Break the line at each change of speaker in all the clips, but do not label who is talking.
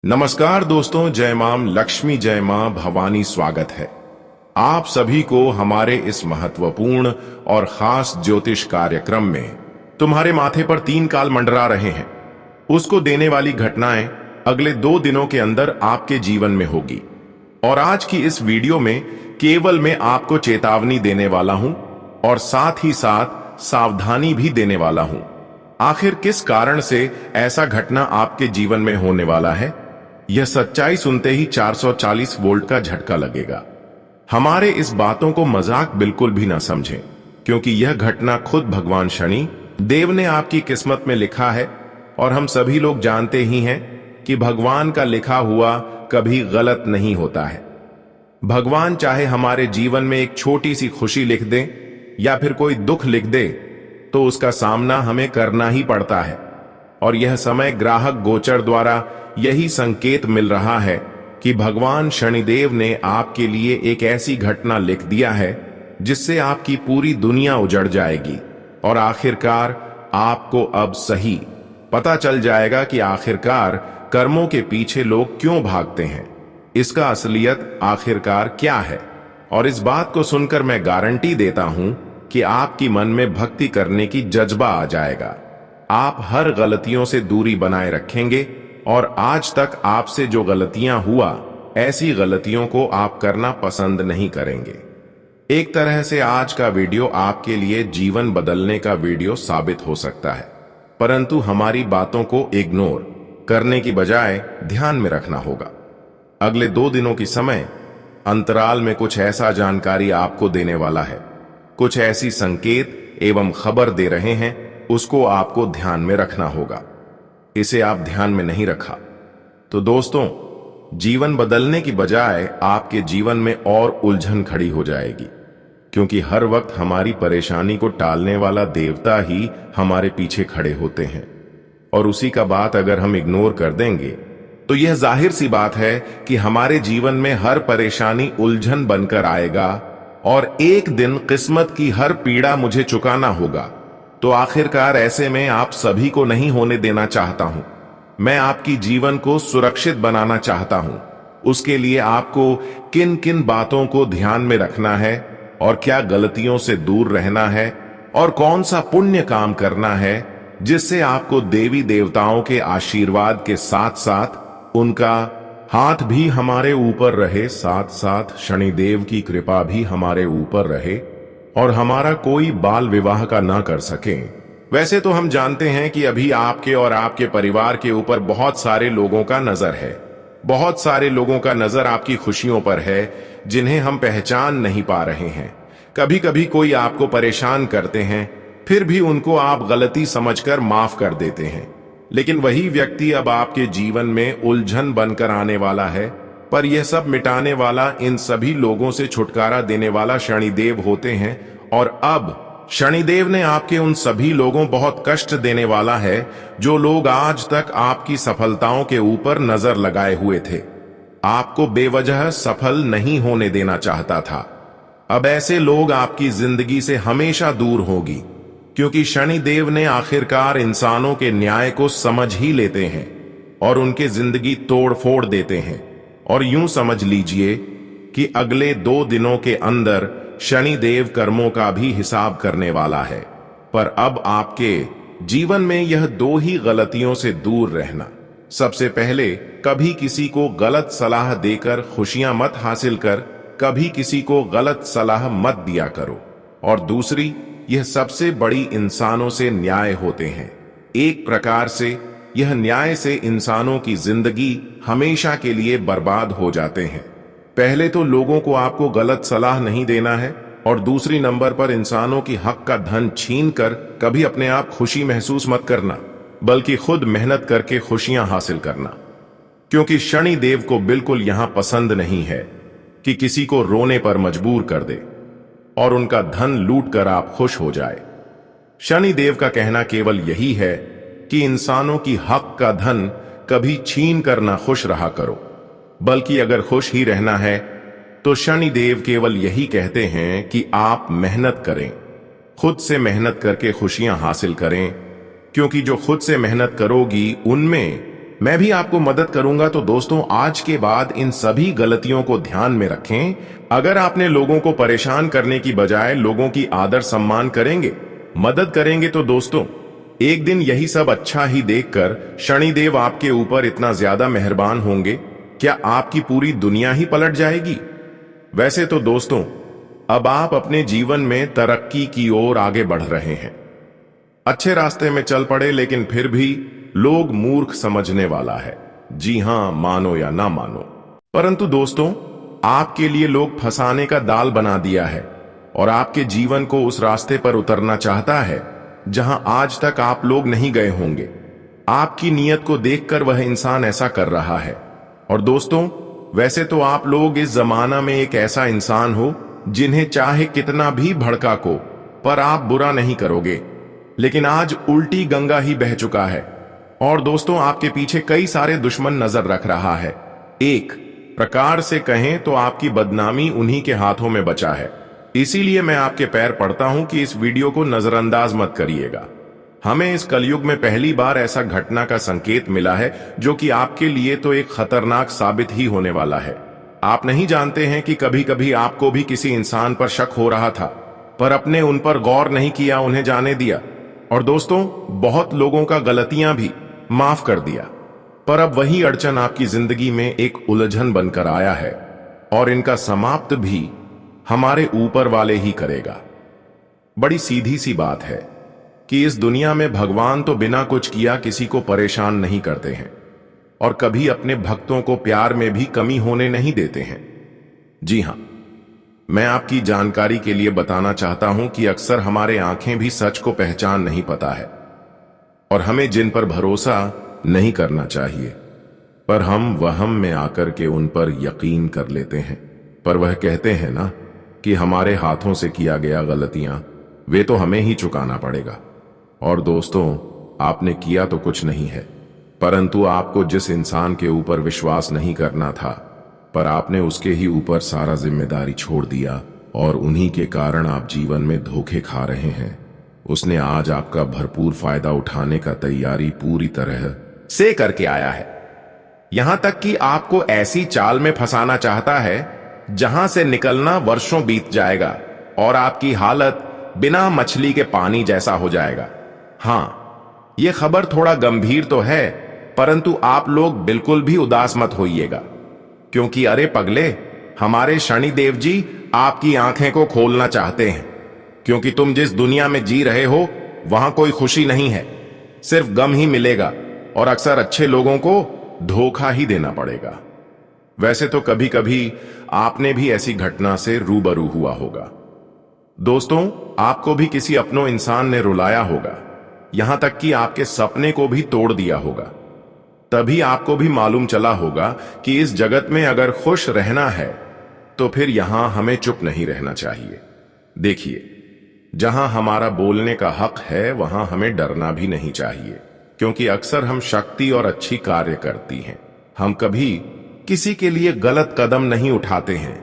नमस्कार दोस्तों, जय मां लक्ष्मी, जय मां भवानी। स्वागत है आप सभी को हमारे इस महत्वपूर्ण और खास ज्योतिष कार्यक्रम में। तुम्हारे माथे पर 3 काल मंडरा रहे हैं, उसको देने वाली घटनाएं अगले 2 दिनों के अंदर आपके जीवन में होगी। और आज की इस वीडियो में केवल मैं आपको चेतावनी देने वाला हूं और साथ ही साथ सावधानी भी देने वाला हूं। आखिर किस कारण से ऐसा घटना आपके जीवन में होने वाला है, यह सच्चाई सुनते ही 440 वोल्ट का झटका लगेगा। हमारे इस बातों को मजाक बिल्कुल भी ना समझें, क्योंकि यह घटना खुद भगवान शनि देव ने आपकी किस्मत में लिखा है। और हम सभी लोग जानते ही हैं कि भगवान का लिखा हुआ कभी गलत नहीं होता है। भगवान चाहे हमारे जीवन में एक छोटी सी खुशी लिख दे या फिर कोई दुख लिख दे, तो उसका सामना हमें करना ही पड़ता है। और यह समय ग्राहक गोचर द्वारा यही संकेत मिल रहा है कि भगवान शनिदेव ने आपके लिए एक ऐसी घटना लिख दिया है जिससे आपकी पूरी दुनिया उजड़ जाएगी। और आखिरकार आपको अब सही पता चल जाएगा कि आखिरकार कर्मों के पीछे लोग क्यों भागते हैं, इसका असलियत आखिरकार क्या है। और इस बात को सुनकर मैं गारंटी देता हूं कि आपकी मन में भक्ति करने की जज्बा आ जाएगा। आप हर गलतियों से दूरी बनाए रखेंगे और आज तक आपसे जो गलतियां हुआ, ऐसी गलतियों को आप करना पसंद नहीं करेंगे। एक तरह से आज का वीडियो आपके लिए जीवन बदलने का वीडियो साबित हो सकता है, परंतु हमारी बातों को इग्नोर करने की बजाय ध्यान में रखना होगा। अगले 2 दिनों की समय अंतराल में कुछ ऐसा जानकारी आपको देने वाला है, कुछ ऐसी संकेत एवं खबर दे रहे हैं, उसको आपको ध्यान में रखना होगा। इसे आप ध्यान में नहीं रखा तो दोस्तों, जीवन बदलने की बजाय आपके जीवन में और उलझन खड़ी हो जाएगी, क्योंकि हर वक्त हमारी परेशानी को टालने वाला देवता ही हमारे पीछे खड़े होते हैं। और उसी का बात अगर हम इग्नोर कर देंगे तो यह जाहिर सी बात है कि हमारे जीवन में हर परेशानी उलझन बनकर आएगा और एक दिन किस्मत की हर पीड़ा मुझे चुकाना होगा। तो आखिरकार ऐसे में आप सभी को नहीं होने देना चाहता हूं। मैं आपकी जीवन को सुरक्षित बनाना चाहता हूं। उसके लिए आपको किन किन बातों को ध्यान में रखना है और क्या गलतियों से दूर रहना है और कौन सा पुण्य काम करना है जिससे आपको देवी देवताओं के आशीर्वाद के साथ साथ उनका हाथ भी हमारे ऊपर रहे, साथ साथ शनिदेव की कृपा भी हमारे ऊपर रहे और हमारा कोई बाल विवाह का ना कर सके। वैसे तो हम जानते हैं कि अभी आपके और आपके परिवार के ऊपर बहुत सारे लोगों का नजर है, बहुत सारे लोगों का नजर आपकी खुशियों पर है जिन्हें हम पहचान नहीं पा रहे हैं। कभी कभी कोई आपको परेशान करते हैं, फिर भी उनको आप गलती समझकर माफ कर देते हैं, लेकिन वही व्यक्ति अब आपके जीवन में उलझन बनकर आने वाला है। पर यह सब मिटाने वाला, इन सभी लोगों से छुटकारा देने वाला शनिदेव होते हैं। और अब शनिदेव ने आपके उन सभी लोगों बहुत कष्ट देने वाला है जो लोग आज तक आपकी सफलताओं के ऊपर नजर लगाए हुए थे, आपको बेवजह सफल नहीं होने देना चाहता था। अब ऐसे लोग आपकी जिंदगी से हमेशा दूर होगी, क्योंकि शनिदेव ने आखिरकार इंसानों के न्याय को समझ ही लेते हैं और उनके जिंदगी तोड़ फोड़ देते हैं। और यूं समझ लीजिए कि अगले 2 दिनों के अंदर शनिदेव कर्मों का भी हिसाब करने वाला है। पर अब आपके जीवन में यह 2 ही गलतियों से दूर रहना। सबसे पहले, कभी किसी को गलत सलाह देकर खुशियां मत हासिल कर, कभी किसी को गलत सलाह मत दिया करो। और दूसरी, यह सबसे बड़ी इंसानों से न्याय होते हैं। एक प्रकार से यह न्याय से इंसानों की जिंदगी हमेशा के लिए बर्बाद हो जाते हैं। पहले तो लोगों को आपको गलत सलाह नहीं देना है, और दूसरी नंबर पर इंसानों की हक का धन छीन कर कभी अपने आप खुशी महसूस मत करना, बल्कि खुद मेहनत करके खुशियां हासिल करना। क्योंकि शनि देव को बिल्कुल यहां पसंद नहीं है कि किसी को रोने पर मजबूर कर दे और उनका धन लूट कर आप खुश हो जाए। शनि देव का कहना केवल यही है कि इंसानों की हक का धन कभी छीन कर ना खुश रहा करो, बल्कि अगर खुश ही रहना है तो शनि देव केवल यही कहते हैं कि आप मेहनत करें, खुद से मेहनत करके खुशियां हासिल करें। क्योंकि जो खुद से मेहनत करोगी, उनमें मैं भी आपको मदद करूंगा। तो दोस्तों, आज के बाद इन सभी गलतियों को ध्यान में रखें। अगर आपने लोगों को परेशान करने की बजाय लोगों की आदर सम्मान करेंगे, मदद करेंगे, तो दोस्तों एक दिन यही सब अच्छा ही देखकर शनिदेव आपके ऊपर इतना ज्यादा मेहरबान होंगे, क्या आपकी पूरी दुनिया ही पलट जाएगी। वैसे तो दोस्तों, अब आप अपने जीवन में तरक्की की ओर आगे बढ़ रहे हैं, अच्छे रास्ते में चल पड़े, लेकिन फिर भी लोग मूर्ख समझने वाला है। जी हां, मानो या ना मानो, परंतु दोस्तों आपके लिए लोग फंसाने का दाल बना दिया है और आपके जीवन को उस रास्ते पर उतरना चाहता है जहां आज तक आप लोग नहीं गए होंगे। आपकी नीयत को देखकर वह इंसान ऐसा कर रहा है। और दोस्तों, वैसे तो आप लोग इस जमाना में एक ऐसा इंसान हो जिन्हें चाहे कितना भी भड़का को, पर आप बुरा नहीं करोगे। लेकिन आज उल्टी गंगा ही बह चुका है और दोस्तों आपके पीछे कई सारे दुश्मन नजर रख रहा है। एक प्रकार से कहें तो आपकी बदनामी उन्हीं के हाथों में बचा है। इसीलिए मैं आपके पैर पड़ता हूं कि इस वीडियो को नजरअंदाज मत करिएगा। हमें इस कलयुग में पहली बार ऐसा घटना का संकेत मिला है जो कि आपके लिए तो एक खतरनाक साबित ही होने वाला है। आप नहीं जानते हैं कि कभी कभी आपको भी किसी इंसान पर शक हो रहा था, पर अपने उन पर गौर नहीं किया, उन्हें जाने दिया। और दोस्तों, बहुत लोगों का गलतियां भी माफ कर दिया, पर अब वही अड़चन आपकी जिंदगी में एक उलझन बनकर आया है और इनका समाप्त भी हमारे ऊपर वाले ही करेगा। बड़ी सीधी सी बात है कि इस दुनिया में भगवान तो बिना कुछ किया किसी को परेशान नहीं करते हैं और कभी अपने भक्तों को प्यार में भी कमी होने नहीं देते हैं। जी हां, मैं आपकी जानकारी के लिए बताना चाहता हूं कि अक्सर हमारे आंखें भी सच को पहचान नहीं पाता है और हमें जिन पर भरोसा नहीं करना चाहिए, पर हम वहम में आकर के उन पर यकीन कर लेते हैं। पर वह कहते हैं ना कि हमारे हाथों से किया गया गलतियां वे तो हमें ही चुकाना पड़ेगा। और दोस्तों, आपने किया तो कुछ नहीं है, परंतु आपको जिस इंसान के ऊपर विश्वास नहीं करना था, पर आपने उसके ही ऊपर सारा जिम्मेदारी छोड़ दिया और उन्हीं के कारण आप जीवन में धोखे खा रहे हैं। उसने आज आपका भरपूर फायदा उठाने का तैयारी पूरी तरह से करके आया है। यहां तक कि आपको ऐसी चाल में फंसाना चाहता है जहां से निकलना वर्षों बीत जाएगा और आपकी हालत बिना मछली के पानी जैसा हो जाएगा। हां, यह खबर थोड़ा गंभीर तो है, परंतु आप लोग बिल्कुल भी उदास मत होइएगा, क्योंकि अरे पगले, हमारे शनिदेव जी आपकी आंखें को खोलना चाहते हैं। क्योंकि तुम जिस दुनिया में जी रहे हो वहां कोई खुशी नहीं है, सिर्फ गम ही मिलेगा और अक्सर अच्छे लोगों को धोखा ही देना पड़ेगा। वैसे तो कभी कभी आपने भी ऐसी घटना से रूबरू हुआ होगा। दोस्तों, आपको भी किसी अपनों इंसान ने रुलाया होगा, यहां तक कि आपके सपने को भी तोड़ दिया होगा। तभी आपको भी मालूम चला होगा कि इस जगत में अगर खुश रहना है तो फिर यहां हमें चुप नहीं रहना चाहिए। देखिए, जहां हमारा बोलने का हक है वहां हमें डरना भी नहीं चाहिए, क्योंकि अक्सर हम शक्ति और अच्छी कार्य करती हैं। हम कभी किसी के लिए गलत कदम नहीं उठाते हैं।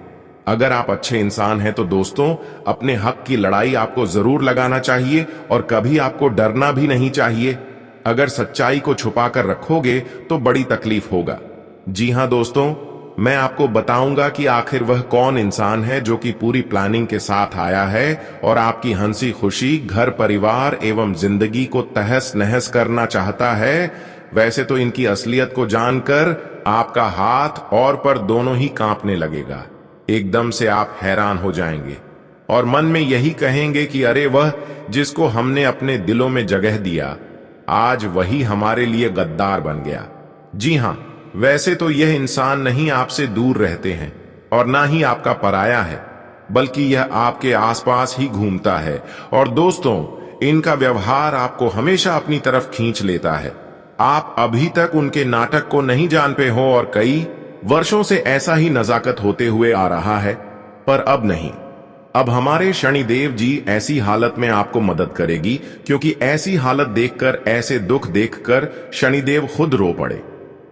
अगर आप अच्छे इंसान हैं तो दोस्तों, अपने हक की लड़ाई आपको जरूर लगाना चाहिए और कभी आपको डरना भी नहीं चाहिए। अगर सच्चाई को छुपा कर रखोगे तो बड़ी तकलीफ होगा। जी हां दोस्तों, मैं आपको बताऊंगा कि आखिर वह कौन इंसान है जो कि पूरी प्लानिंग के साथ आया है और आपकी हंसी खुशी, घर परिवार एवं जिंदगी को तहस नहस करना चाहता है। वैसे तो इनकी असलियत को जानकर आपका हाथ और पर दोनों ही कांपने लगेगा। एकदम से आप हैरान हो जाएंगे और मन में यही कहेंगे कि अरे, वह जिसको हमने अपने दिलों में जगह दिया, आज वही हमारे लिए गद्दार बन गया। जी हां, वैसे तो यह इंसान नहीं आपसे दूर रहते हैं और ना ही आपका पराया है, बल्कि यह आपके आसपास ही घूमता है। और दोस्तों, इनका व्यवहार आपको हमेशा अपनी तरफ खींच लेता है। आप अभी तक उनके नाटक को नहीं जान पे हो और कई वर्षों से ऐसा ही नजाकत होते हुए आ रहा है, पर अब नहीं। अब हमारे शनिदेव जी ऐसी हालत में आपको मदद करेगी, क्योंकि ऐसी हालत देखकर, ऐसे दुख देखकर शनिदेव खुद रो पड़े।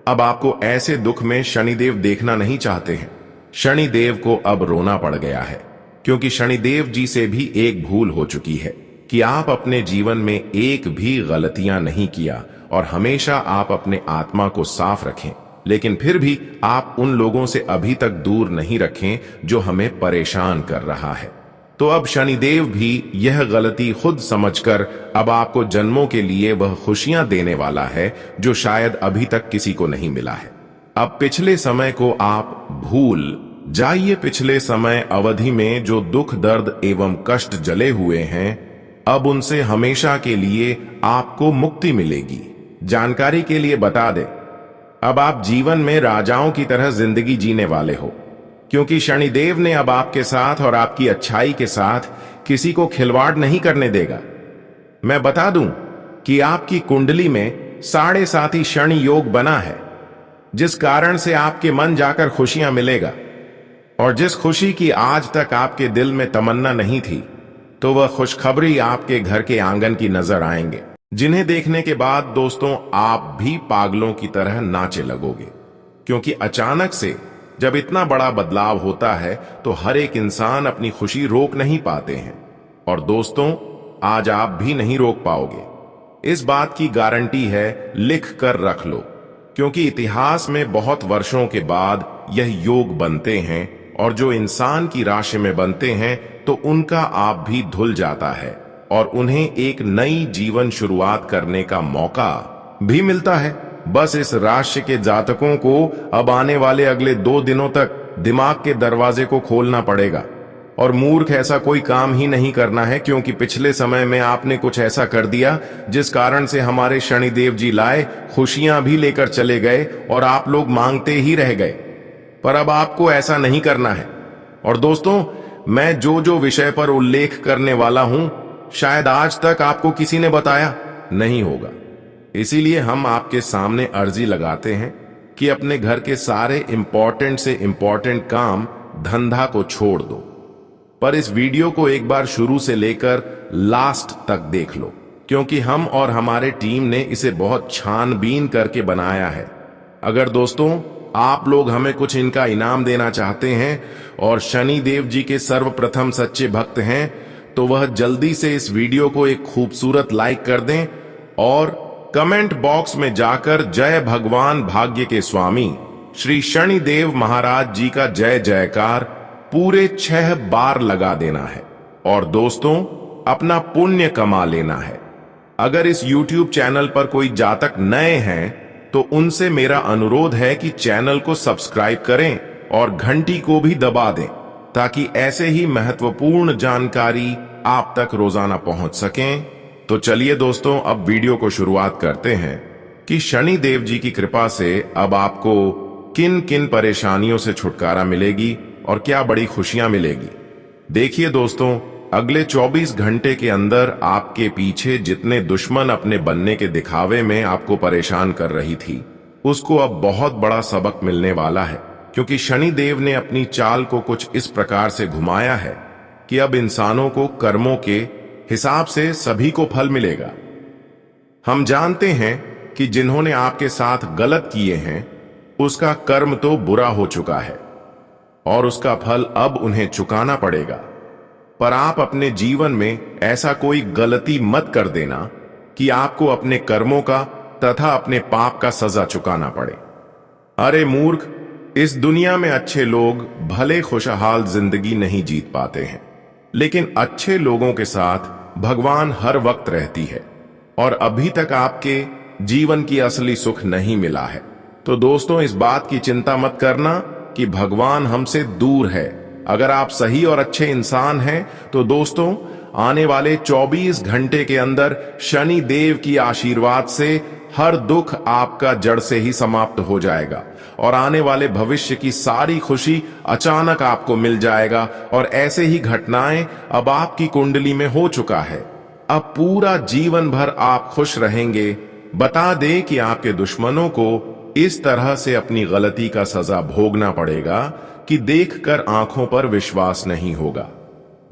अब आपको ऐसे दुख में शनिदेव देखना नहीं चाहते हैं। शनिदेव को अब रोना पड़ गया है, क्योंकि शनिदेव जी से भी एक भूल हो चुकी है कि आप अपने जीवन में एक भी गलतियां नहीं किया और हमेशा आप अपने आत्मा को साफ रखें, लेकिन फिर भी आप उन लोगों से अभी तक दूर नहीं रखें जो हमें परेशान कर रहा है। तो अब शनिदेव भी यह गलती खुद समझकर अब आपको जन्मों के लिए वह खुशियां देने वाला है जो शायद अभी तक किसी को नहीं मिला है। अब पिछले समय को आप भूल जाइए। पिछले समय अवधि में जो दुख, दर्द एवं कष्ट जले हुए हैं, अब उनसे हमेशा के लिए आपको मुक्ति मिलेगी। जानकारी के लिए बता दें, अब आप जीवन में राजाओं की तरह जिंदगी जीने वाले हो, क्योंकि शनिदेव ने अब आपके साथ और आपकी अच्छाई के साथ किसी को खिलवाड़ नहीं करने देगा। मैं बता दूं कि आपकी कुंडली में 7.5 शनि योग बना है, जिस कारण से आपके मन जाकर खुशियां मिलेगा, और जिस खुशी की आज तक आपके दिल में तमन्ना नहीं थी, तो वह खुशखबरी आपके घर के आंगन की नजर आएंगे, जिन्हें देखने के बाद दोस्तों आप भी पागलों की तरह नाचे लगोगे। क्योंकि अचानक से जब इतना बड़ा बदलाव होता है तो हर एक इंसान अपनी खुशी रोक नहीं पाते हैं, और दोस्तों आज आप भी नहीं रोक पाओगे। इस बात की गारंटी है, लिख कर रख लो, क्योंकि इतिहास में बहुत वर्षों के बाद यह योग बनते हैं, और जो इंसान की राशि में बनते हैं तो उनका आप भी धुल जाता है और उन्हें एक नई जीवन शुरुआत करने का मौका भी मिलता है। बस इस राशि के जातकों को अब आने वाले अगले 2 दिनों तक दिमाग के दरवाजे को खोलना पड़ेगा, और मूर्ख ऐसा कोई काम ही नहीं करना है, क्योंकि पिछले समय में आपने कुछ ऐसा कर दिया जिस कारण से हमारे शनिदेव जी लाए खुशियां भी लेकर चले गए और आप लोग मांगते ही रह गए। पर अब आपको ऐसा नहीं करना है। और दोस्तों, मैं जो जो विषय पर उल्लेख करने वाला हूं, शायद आज तक आपको किसी ने बताया नहीं होगा। इसीलिए हम आपके सामने अर्जी लगाते हैं कि अपने घर के सारे इंपॉर्टेंट से इंपॉर्टेंट काम धंधा को छोड़ दो, पर इस वीडियो को एक बार शुरू से लेकर लास्ट तक देख लो, क्योंकि हम और हमारे टीम ने इसे बहुत छानबीन करके बनाया है। अगर दोस्तों आप लोग हमें कुछ इनका इनाम देना चाहते हैं और शनि देव जी के सर्वप्रथम सच्चे भक्त हैं, तो वह जल्दी से इस वीडियो को एक खूबसूरत लाइक कर दें और कमेंट बॉक्स में जाकर जय भगवान भाग्य के स्वामी श्री शनि देव महाराज जी का जय जयकार पूरे 6 बार लगा देना है, और दोस्तों अपना पुण्य कमा लेना है। अगर इस YouTube चैनल पर कोई जातक नए हैं तो उनसे मेरा अनुरोध है कि चैनल को सब्सक्राइब करें और घंटी को भी दबा दें, ताकि ऐसे ही महत्वपूर्ण जानकारी आप तक रोजाना पहुंच सकें। तो चलिए दोस्तों, अब वीडियो को शुरुआत करते हैं कि शनि देव जी की कृपा से अब आपको किन किन परेशानियों से छुटकारा मिलेगी और क्या बड़ी खुशियां मिलेगी। देखिए दोस्तों, अगले 24 घंटे के अंदर आपके पीछे जितने दुश्मन अपने बनने के दिखावे में आपको परेशान कर रही थी, उसको अब बहुत बड़ा सबक मिलने वाला है, क्योंकि शनि देव ने अपनी चाल को कुछ इस प्रकार से घुमाया है कि अब इंसानों को कर्मों के हिसाब से सभी को फल मिलेगा। हम जानते हैं कि जिन्होंने आपके साथ गलत किए हैं उसका कर्म तो बुरा हो चुका है और उसका फल अब उन्हें चुकाना पड़ेगा। पर आप अपने जीवन में ऐसा कोई गलती मत कर देना कि आपको अपने कर्मों का तथा अपने पाप का सजा चुकाना पड़े। अरे मूर्ख, इस दुनिया में अच्छे लोग भले खुशहाल जिंदगी नहीं जीत पाते हैं, लेकिन अच्छे लोगों के साथ भगवान हर वक्त रहती है, और अभी तक आपके जीवन की असली सुख नहीं मिला है। तो दोस्तों, इस बात की चिंता मत करना कि भगवान हमसे दूर है। अगर आप सही और अच्छे इंसान हैं तो दोस्तों आने वाले 24 घंटे के अंदर शनि देव की आशीर्वाद से हर दुख आपका जड़ से ही समाप्त हो जाएगा, और आने वाले भविष्य की सारी खुशी अचानक आपको मिल जाएगा। और ऐसे ही घटनाएं अब आपकी कुंडली में हो चुका है। अब पूरा जीवन भर आप खुश रहेंगे। बता दें कि आपके दुश्मनों को इस तरह से अपनी गलती का सजा भोगना पड़ेगा कि देखकर आंखों पर विश्वास नहीं होगा।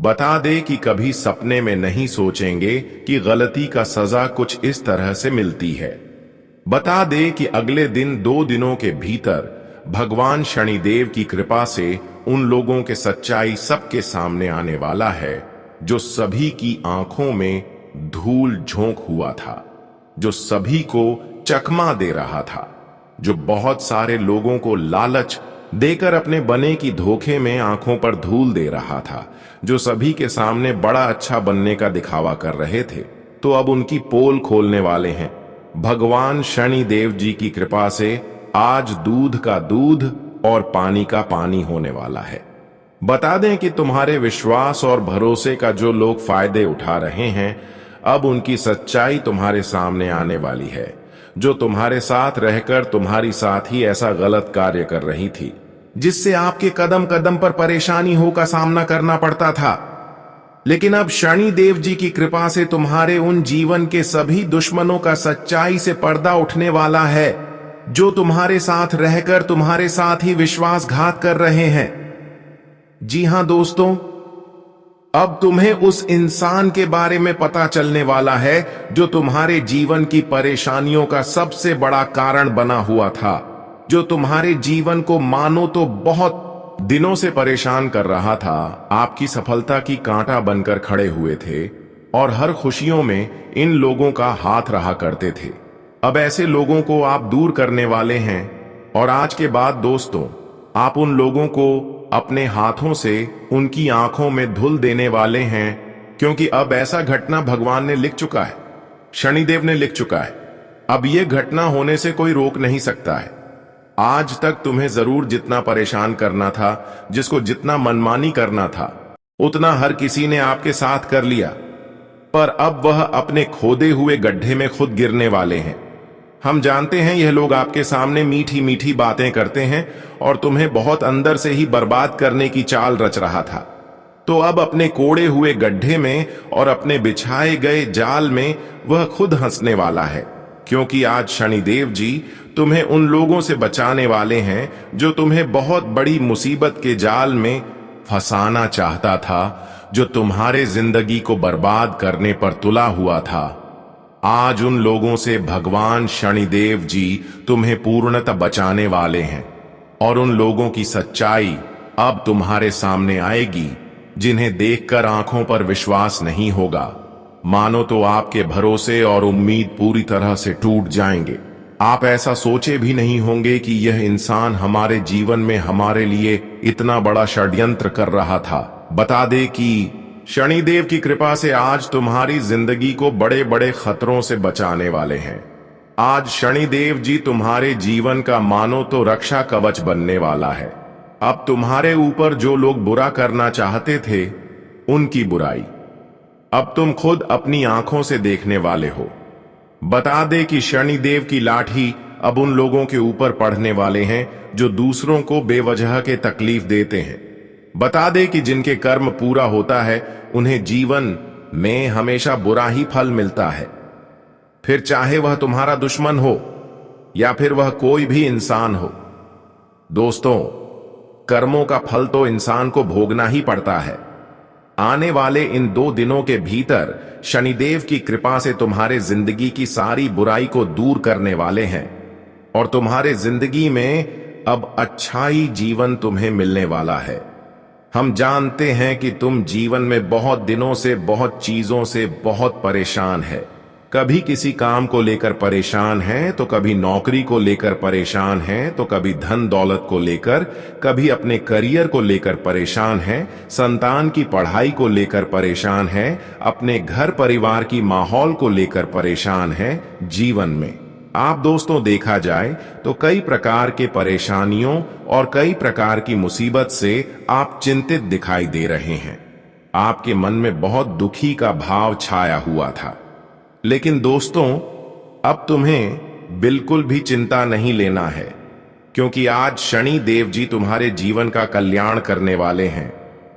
बता दे कि कभी सपने में नहीं सोचेंगे कि गलती का सजा कुछ इस तरह से मिलती है। बता दे कि अगले दिन 2 दिनों के भीतर भगवान शनिदेव की कृपा से उन लोगों के सच्चाई सबके सामने आने वाला है जो सभी की आंखों में धूल झोंक हुआ था, जो सभी को चकमा दे रहा था, जो बहुत सारे लोगों को लालच देकर अपने बने की धोखे में आंखों पर धूल दे रहा था, जो सभी के सामने बड़ा अच्छा बनने का दिखावा कर रहे थे, तो अब उनकी पोल खोलने वाले हैं। भगवान शनिदेव जी की कृपा से आज दूध का दूध और पानी का पानी होने वाला है। बता दें कि तुम्हारे विश्वास और भरोसे का जो लोग फायदे उठा रहे हैं, अब उनकी सच्चाई तुम्हारे सामने आने वाली है। जो तुम्हारे साथ रहकर तुम्हारी साथ ही ऐसा गलत कार्य कर रही थी, जिससे आपके कदम कदम पर परेशानियों का सामना करना पड़ता था, लेकिन अब शनिदेव जी की कृपा से तुम्हारे उन जीवन के सभी दुश्मनों का सच्चाई से पर्दा उठने वाला है, जो तुम्हारे साथ रहकर तुम्हारे साथ ही विश्वासघात कर रहे हैं। जी हां दोस्तों, अब तुम्हें उस इंसान के बारे में पता चलने वाला है जो तुम्हारे जीवन की परेशानियों का सबसे बड़ा कारण बना हुआ था, जो तुम्हारे जीवन को मानो तो बहुत दिनों से परेशान कर रहा था। आपकी सफलता की कांटा बनकर खड़े हुए थे और हर खुशियों में इन लोगों का हाथ रहा करते थे। अब ऐसे लोगों को आप दूर करने वाले हैं और आज के बाद दोस्तों, आप उन लोगों को अपने हाथों से उनकी आंखों में धुल देने वाले हैं, क्योंकि अब ऐसा घटना भगवान ने लिख चुका है, शनिदेव ने लिख चुका है। अब यह घटना होने से कोई रोक नहीं सकता है। आज तक तुम्हें जरूर जितना परेशान करना था, जिसको जितना मनमानी करना था, उतना हर किसी ने आपके साथ कर लिया, पर अब वह अपने खोदे हुए गड्ढे में खुद गिरने वाले हैं। हम जानते हैं यह लोग आपके सामने मीठी मीठी बातें करते हैं और तुम्हें बहुत अंदर से ही बर्बाद करने की चाल रच रहा था। तो अब अपने कोड़े हुए गड्ढे में और अपने बिछाए गए जाल में वह खुद हंसने वाला है, क्योंकि आज शनिदेव जी तुम्हें उन लोगों से बचाने वाले हैं जो तुम्हें बहुत बड़ी मुसीबत के जाल में फंसाना चाहता था, जो तुम्हारे जिंदगी को बर्बाद करने पर तुला हुआ था। आज उन लोगों से भगवान शनिदेव जी तुम्हें पूर्णतः बचाने वाले हैं और उन लोगों की सच्चाई अब तुम्हारे सामने आएगी, जिन्हें देखकर आंखों पर विश्वास नहीं होगा। मानो तो आपके भरोसे और उम्मीद पूरी तरह से टूट जाएंगे। आप ऐसा सोचे भी नहीं होंगे कि यह इंसान हमारे जीवन में हमारे लिए इतना बड़ा षड्यंत्र कर रहा था। बता दे कि शनिदेव की कृपा से आज तुम्हारी जिंदगी को बड़े बड़े खतरों से बचाने वाले हैं। आज शनिदेव जी तुम्हारे जीवन का मानो तो रक्षा कवच बनने वाला है। अब तुम्हारे ऊपर जो लोग बुरा करना चाहते थे, उनकी बुराई अब तुम खुद अपनी आंखों से देखने वाले हो। बता दे कि शनिदेव की लाठी अब उन लोगों के ऊपर पड़ने वाले हैं जो दूसरों को बेवजह के तकलीफ देते हैं। बता दे कि जिनके कर्म पूरा होता है, उन्हें जीवन में हमेशा बुरा ही फल मिलता है, फिर चाहे वह तुम्हारा दुश्मन हो या फिर वह कोई भी इंसान हो। दोस्तों, कर्मों का फल तो इंसान को भोगना ही पड़ता है। आने वाले इन 2 दिनों के भीतर शनिदेव की कृपा से तुम्हारे जिंदगी की सारी बुराई को दूर करने वाले हैं और तुम्हारे जिंदगी में अब अच्छाई जीवन तुम्हें मिलने वाला है। हम जानते हैं कि तुम जीवन में बहुत दिनों से बहुत चीजों से बहुत परेशान है। कभी किसी काम को लेकर परेशान है, तो कभी नौकरी को लेकर परेशान है, तो कभी धन दौलत को लेकर, कभी अपने करियर को लेकर परेशान है, संतान की पढ़ाई को लेकर परेशान है, अपने घर परिवार की माहौल को लेकर परेशान है। जीवन में आप दोस्तों देखा जाए तो कई प्रकार के परेशानियों और कई प्रकार की मुसीबत से आप चिंतित दिखाई दे रहे हैं। आपके मन में बहुत दुखी का भाव छाया हुआ था, लेकिन दोस्तों अब तुम्हें बिल्कुल भी चिंता नहीं लेना है, क्योंकि आज शनि देव जी तुम्हारे जीवन का कल्याण करने वाले हैं।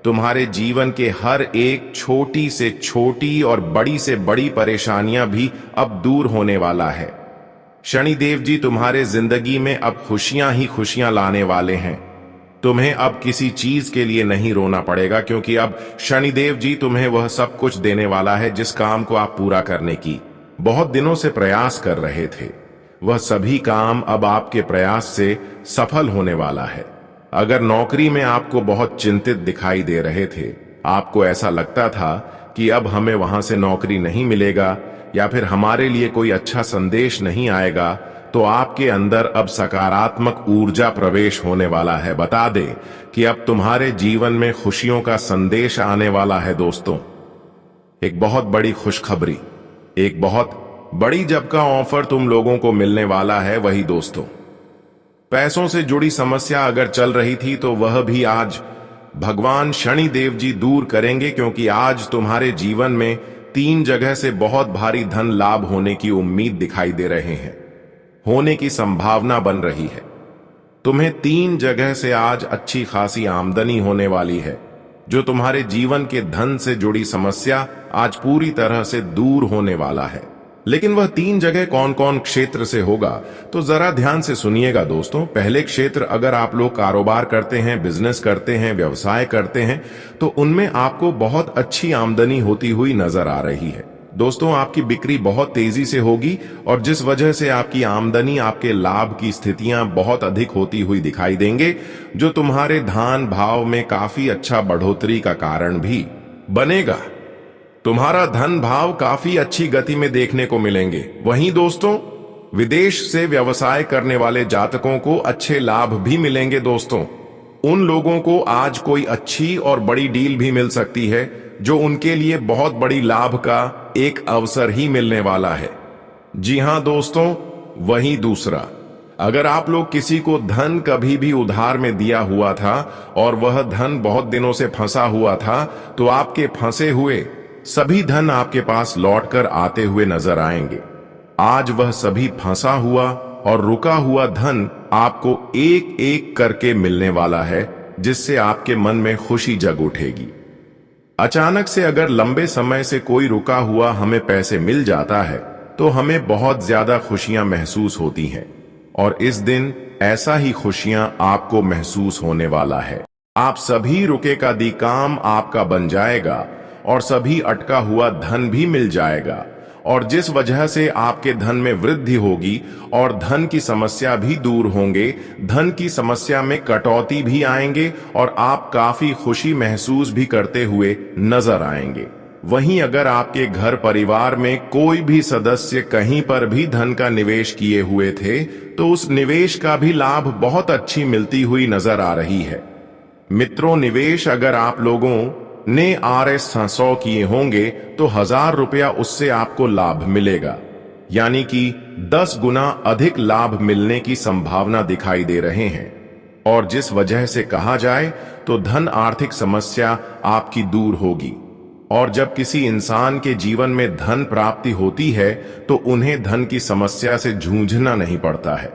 तुम्हारे जीवन के हर एक छोटी से छोटी और बड़ी से बड़ी परेशानियां भी अब दूर होने वाला है। शनि देव जी तुम्हारे जिंदगी में अब खुशियां ही खुशियां लाने वाले हैं। तुम्हें अब किसी चीज के लिए नहीं रोना पड़ेगा, क्योंकि अब शनिदेव जी तुम्हें वह सब कुछ देने वाला है जिस काम को आप पूरा करने की बहुत दिनों से प्रयास कर रहे थे। वह सभी काम अब आपके प्रयास से सफल होने वाला है। अगर नौकरी में आपको बहुत चिंतित दिखाई दे रहे थे, आपको ऐसा लगता था कि अब हमें वहां से नौकरी नहीं मिलेगा या फिर हमारे लिए कोई अच्छा संदेश नहीं आएगा, तो आपके अंदर अब सकारात्मक ऊर्जा प्रवेश होने वाला है। बता दे कि अब तुम्हारे जीवन में खुशियों का संदेश आने वाला है दोस्तों। एक बहुत बड़ी खुशखबरी, एक बहुत बड़ी जब का ऑफर तुम लोगों को मिलने वाला है। वही दोस्तों, पैसों से जुड़ी समस्या अगर चल रही थी तो वह भी आज भगवान शनि देव जी दूर करेंगे, क्योंकि आज तुम्हारे जीवन में 3 जगह से बहुत भारी धन लाभ होने की उम्मीद दिखाई दे रहे हैं, होने की संभावना बन रही है। तुम्हें 3 जगह से आज अच्छी खासी आमदनी होने वाली है, जो तुम्हारे जीवन के धन से जुड़ी समस्या आज पूरी तरह से दूर होने वाला है। लेकिन वह 3 जगह कौन कौन क्षेत्र से होगा, तो जरा ध्यान से सुनिएगा दोस्तों। पहले क्षेत्र, अगर आप लोग कारोबार करते हैं, बिजनेस करते हैं, व्यवसाय करते हैं, तो उनमें आपको बहुत अच्छी आमदनी होती हुई नजर आ रही है दोस्तों। आपकी बिक्री बहुत तेजी से होगी और जिस वजह से आपकी आमदनी, आपके लाभ की स्थितियां बहुत अधिक होती हुई दिखाई देंगे, जो तुम्हारे धन भाव में काफी अच्छा बढ़ोतरी का कारण भी बनेगा। तुम्हारा धन भाव काफी अच्छी गति में देखने को मिलेंगे। वहीं दोस्तों, विदेश से व्यवसाय करने वाले जातकों को अच्छे लाभ भी मिलेंगे दोस्तों। उन लोगों को आज कोई अच्छी और बड़ी डील भी मिल सकती है, जो उनके लिए बहुत बड़ी लाभ का एक अवसर ही मिलने वाला है। जी हां दोस्तों, वहीं दूसरा, अगर आप लोग किसी को धन कभी भी उधार में दिया हुआ था और वह धन बहुत दिनों से फंसा हुआ था, तो आपके फंसे हुए सभी धन आपके पास लौटकर आते हुए नजर आएंगे। आज वह सभी फंसा हुआ और रुका हुआ धन आपको एक एक करके मिलने वाला है, जिससे आपके मन में खुशी जग उठेगी। अचानक से अगर लंबे समय से कोई रुका हुआ हमें पैसे मिल जाता है, तो हमें बहुत ज्यादा खुशियां महसूस होती हैं, और इस दिन ऐसा ही खुशियां आपको महसूस होने वाला है। आप सभी रुके का दी काम आपका बन जाएगा और सभी अटका हुआ धन भी मिल जाएगा, और जिस वजह से आपके धन में वृद्धि होगी और धन की समस्या भी दूर होंगे। धन की समस्या में कटौती भी आएंगे और आप काफी खुशी महसूस भी करते हुए नजर आएंगे। वहीं अगर आपके घर परिवार में कोई भी सदस्य कहीं पर भी धन का निवेश किए हुए थे, तो उस निवेश का भी लाभ बहुत अच्छी मिलती हुई नजर आ रही है। मित्रों, निवेश अगर आप लोगों ने RS100 किए होंगे, तो 1000 रुपया उससे आपको लाभ मिलेगा, यानी कि 10 गुना अधिक लाभ मिलने की संभावना दिखाई दे रहे हैं। और जिस वजह से कहा जाए तो धन आर्थिक समस्या आपकी दूर होगी। और जब किसी इंसान के जीवन में धन प्राप्ति होती है, तो उन्हें धन की समस्या से जूझना नहीं पड़ता है।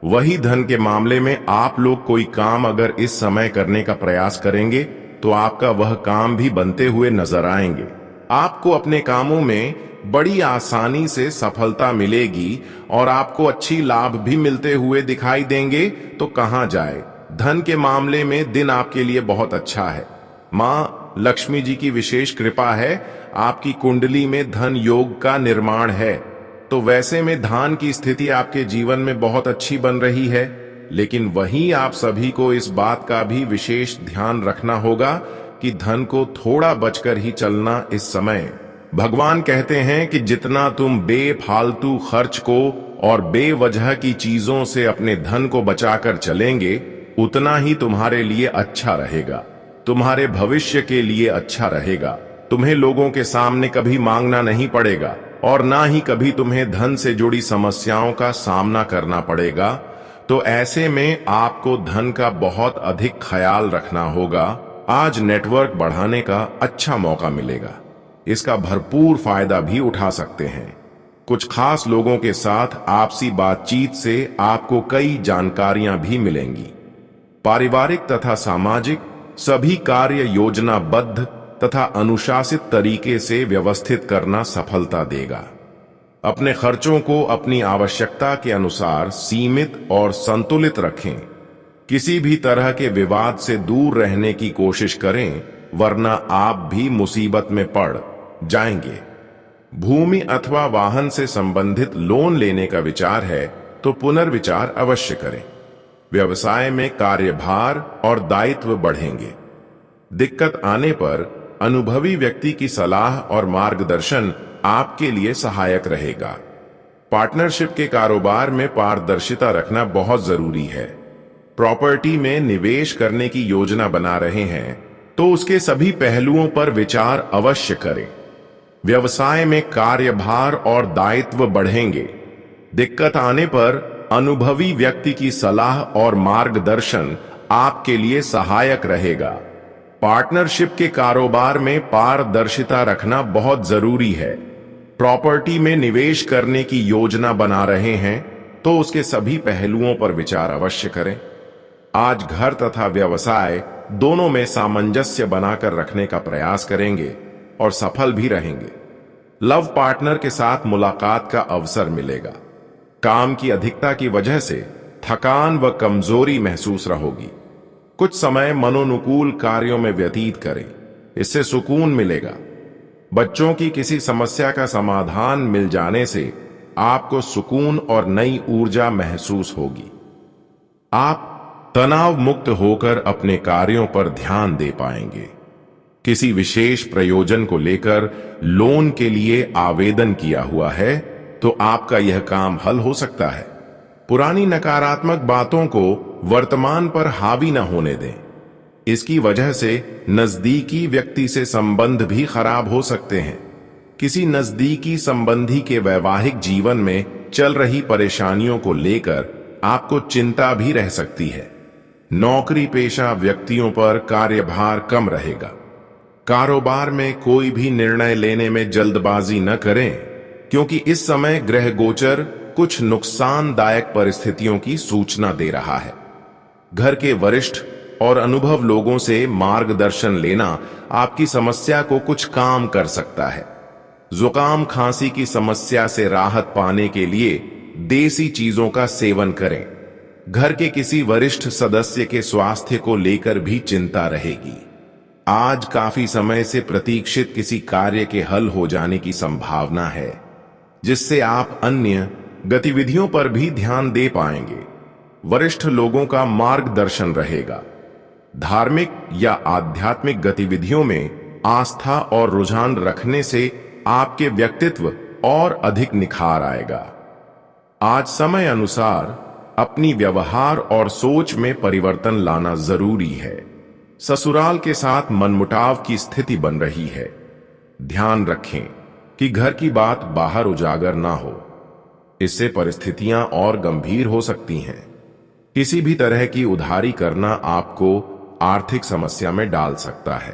वही धन के मामले में आप लोग कोई काम अगर इस समय करने का प्रयास करेंगे, तो आपका वह काम भी बनते हुए नजर आएंगे। आपको अपने कामों में बड़ी आसानी से सफलता मिलेगी और आपको अच्छी लाभ भी मिलते हुए दिखाई देंगे। तो कहां जाए, धन के मामले में दिन आपके लिए बहुत अच्छा है। मां लक्ष्मी जी की विशेष कृपा है, आपकी कुंडली में धन योग का निर्माण है, तो वैसे में धन की स्थिति आपके जीवन में बहुत अच्छी बन रही है। लेकिन वहीं आप सभी को इस बात का भी विशेष ध्यान रखना होगा कि धन को थोड़ा बचकर ही चलना इस समय। भगवान कहते हैं कि जितना तुम बेफालतू खर्च को और बेवजह की चीजों से अपने धन को बचाकर चलेंगे, उतना ही तुम्हारे लिए अच्छा रहेगा, तुम्हारे भविष्य के लिए अच्छा रहेगा। तुम्हें लोगों के सामने कभी मांगना नहीं पड़ेगा और ना ही कभी तुम्हें धन से जुड़ी समस्याओं का सामना करना पड़ेगा। तो ऐसे में आपको धन का बहुत अधिक ख्याल रखना होगा। आज नेटवर्क बढ़ाने का अच्छा मौका मिलेगा, इसका भरपूर फायदा भी उठा सकते हैं। कुछ खास लोगों के साथ आपसी बातचीत से आपको कई जानकारियां भी मिलेंगी। पारिवारिक तथा सामाजिक सभी कार्य योजनाबद्ध तथा अनुशासित तरीके से व्यवस्थित करना सफलता देगा। अपने खर्चों को अपनी आवश्यकता के अनुसार सीमित और संतुलित रखें। किसी भी तरह के विवाद से दूर रहने की कोशिश करें, वरना आप भी मुसीबत में पड़ जाएंगे। भूमि अथवा वाहन से संबंधित लोन लेने का विचार है तो पुनर्विचार अवश्य करें। व्यवसाय में कार्यभार और दायित्व बढ़ेंगे। दिक्कत आने पर अनुभवी व्यक्ति की सलाह और मार्गदर्शन आपके लिए सहायक रहेगा। पार्टनरशिप के कारोबार में पारदर्शिता रखना बहुत जरूरी है। प्रॉपर्टी में निवेश करने की योजना बना रहे हैं तो उसके सभी पहलुओं पर विचार अवश्य करें। व्यवसाय में कार्यभार और दायित्व बढ़ेंगे। दिक्कत आने पर अनुभवी व्यक्ति की सलाह और मार्गदर्शन आपके लिए सहायक रहेगा। पार्टनरशिप के कारोबार में पारदर्शिता रखना बहुत जरूरी है। प्रॉपर्टी में निवेश करने की योजना बना रहे हैं तो उसके सभी पहलुओं पर विचार अवश्य करें। आज घर तथा व्यवसाय दोनों में सामंजस्य बनाकर रखने का प्रयास करेंगे और सफल भी रहेंगे। लव पार्टनर के साथ मुलाकात का अवसर मिलेगा। काम की अधिकता की वजह से थकान व कमजोरी महसूस होगी। कुछ समय मनोनुकूल कार्यों में व्यतीत करें, इससे सुकून मिलेगा। बच्चों की किसी समस्या का समाधान मिल जाने से आपको सुकून और नई ऊर्जा महसूस होगी। आप तनाव मुक्त होकर अपने कार्यों पर ध्यान दे पाएंगे। किसी विशेष प्रयोजन को लेकर लोन के लिए आवेदन किया हुआ है तो आपका यह काम हल हो सकता है। पुरानी नकारात्मक बातों को वर्तमान पर हावी न होने दें। इसकी वजह से नजदीकी व्यक्ति से संबंध भी खराब हो सकते हैं। किसी नजदीकी संबंधी के वैवाहिक जीवन में चल रही परेशानियों को लेकर आपको चिंता भी रह सकती है। नौकरी पेशा व्यक्तियों पर कार्यभार कम रहेगा। कारोबार में कोई भी निर्णय लेने में जल्दबाजी न करें, क्योंकि इस समय ग्रह गोचर कुछ नुकसानदायक परिस्थितियों की सूचना दे रहा है। घर के वरिष्ठ और अनुभव लोगों से मार्गदर्शन लेना आपकी समस्या को कुछ काम कर सकता है। जुकाम खांसी की समस्या से राहत पाने के लिए देसी चीजों का सेवन करें। घर के किसी वरिष्ठ सदस्य के स्वास्थ्य को लेकर भी चिंता रहेगी। आज काफी समय से प्रतीक्षित किसी कार्य के हल हो जाने की संभावना है, जिससे आप अन्य गतिविधियों पर भी ध्यान दे पाएंगे। वरिष्ठ लोगों का मार्गदर्शन रहेगा। धार्मिक या आध्यात्मिक गतिविधियों में आस्था और रुझान रखने से आपके व्यक्तित्व और अधिक निखार आएगा। आज समय अनुसार अपनी व्यवहार और सोच में परिवर्तन लाना जरूरी है। ससुराल के साथ मनमुटाव की स्थिति बन रही है। ध्यान रखें कि घर की बात बाहर उजागर ना हो, इससे परिस्थितियां और गंभीर हो सकती हैं। किसी भी तरह की उधारी करना आपको आर्थिक समस्या में डाल सकता है।